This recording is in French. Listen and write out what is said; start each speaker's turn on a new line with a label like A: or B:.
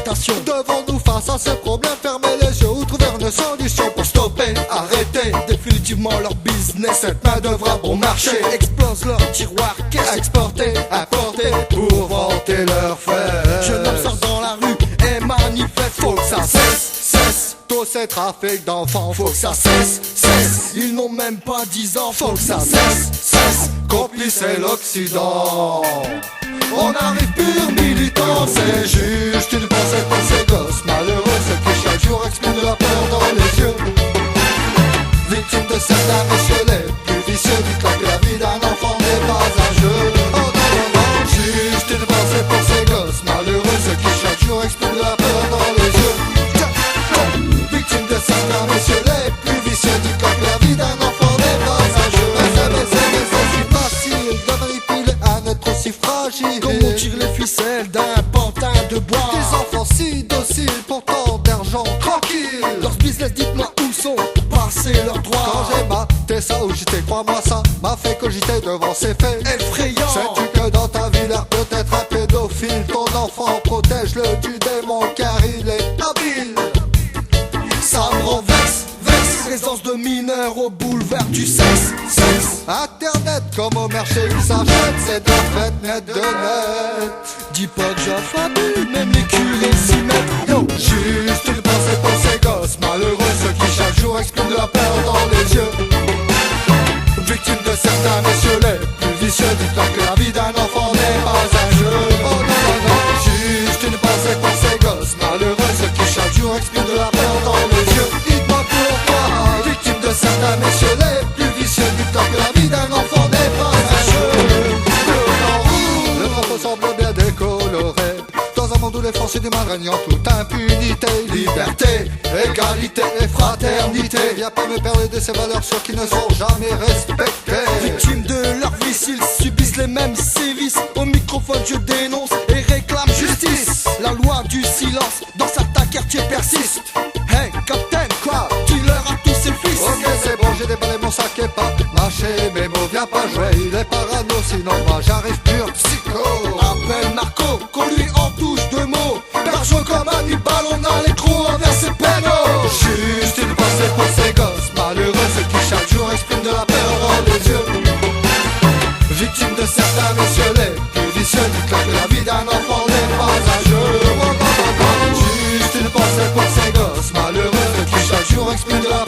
A: tentation.
B: Devons-nous face à ce problème fermer les yeux ou trouver une solution pour stopper, arrêter
A: Définitivement leur business,
B: cette main d'œuvre à bon marché?
A: explose leur tiroir, caisse.
B: Exporter, importer pour vanter leurs faits.
A: Jeune homme sort dans la rue et manifeste.
B: Faut que ça cesse. Tous ces trafics d'enfants, faut que ça cesse.
A: Ils n'ont même pas 10 ans,
B: Faut que ça cesse. Complice et l'Occident. On arrive pur militant, c'est juste une pensée pour ces gosses malheureux, ceux qui chaque jour expriment de la peur dans les yeux. Victimes de certains messieurs les plus vicieux, dites-leur que la vie d'un enfant n'est pas un jeu. Oh non, juste une pensée pour ces gosses malheureux, ceux qui chaque jour expriment de la peur dans les yeux. Victimes de certains messieurs les plus vicieux, dites-leur que la vie d'un enfant n'est pas un jeu. Mais c'est si facile de manipuler un être aussi fragile.
A: comme on tire les ficelles d'un pantin de bois.
B: Des enfants si dociles, pourtant d'argent tranquille.
A: Leurs business, dites-moi où sont passés leurs droits.
B: Quand j'ai maté ça ou j'étais, crois-moi ça m'a fait cogiter devant ces faits
A: Effrayant.
B: Sais-tu que dans ta ville, peut-être un pédophile, ton enfant protège-le du démon car il est habile. Ça me rend vexe.
A: Présence de mineurs au boulevard du sexe.
B: Internet comme au marché il s'achète, c'est de fait net de net.
A: Dis pas que j'affabule, même les curés s'y mettent. Yo,
B: Juste une pensée pour ces gosses malheureux, ceux qui chaque jour expriment de la peur dans les yeux. Victimes de certains messieurs les plus vicieux, dites-leur que la vie d'un enfant n'est pas un jeu. Oh non, juste une pensée pour ces gosses malheureux, ceux qui chaque jour expriment de la peur dans les yeux. Dites-moi pourquoi, victimes de certains messieurs les plus vicieux, dites-leur que la vie d'un enfant n'est pas un jeu. Le monde semble bien décoloré dans un monde où les Français du mal règnent en toute impunité. Liberté, égalité et fraternité. Viens pas me parler de ces valeurs sûres qui ne sont jamais respectées.
A: victimes de leur vice, ils subissent les mêmes sévices. Au microphone je dénonce et réclame justice. La loi du silence dans certains quartiers persiste. Hey Captain,
B: Quoi?
A: dis-leur à tous ses fils.
B: Ok c'est bon, j'ai déballé mon sac et pas mâché mes mots, viens pas jouer, il est parano, sinon moi j'arrive pur psycho.
A: Appelle Marco, qu'on lui en touche deux mots. Bergeau comme Hannibal, on a les trous envers ses pénaux.
B: Juste une pensée pour ces gosses malheureux, ceux qui chaque jour expriment de la peur dans les yeux. Victimes de certains messieurs les plus vicieux, dites-leur que la vie d'un enfant n'est pas un jeu. Juste une pensée pour ces gosses malheureux, ceux qui chaque jour expriment de la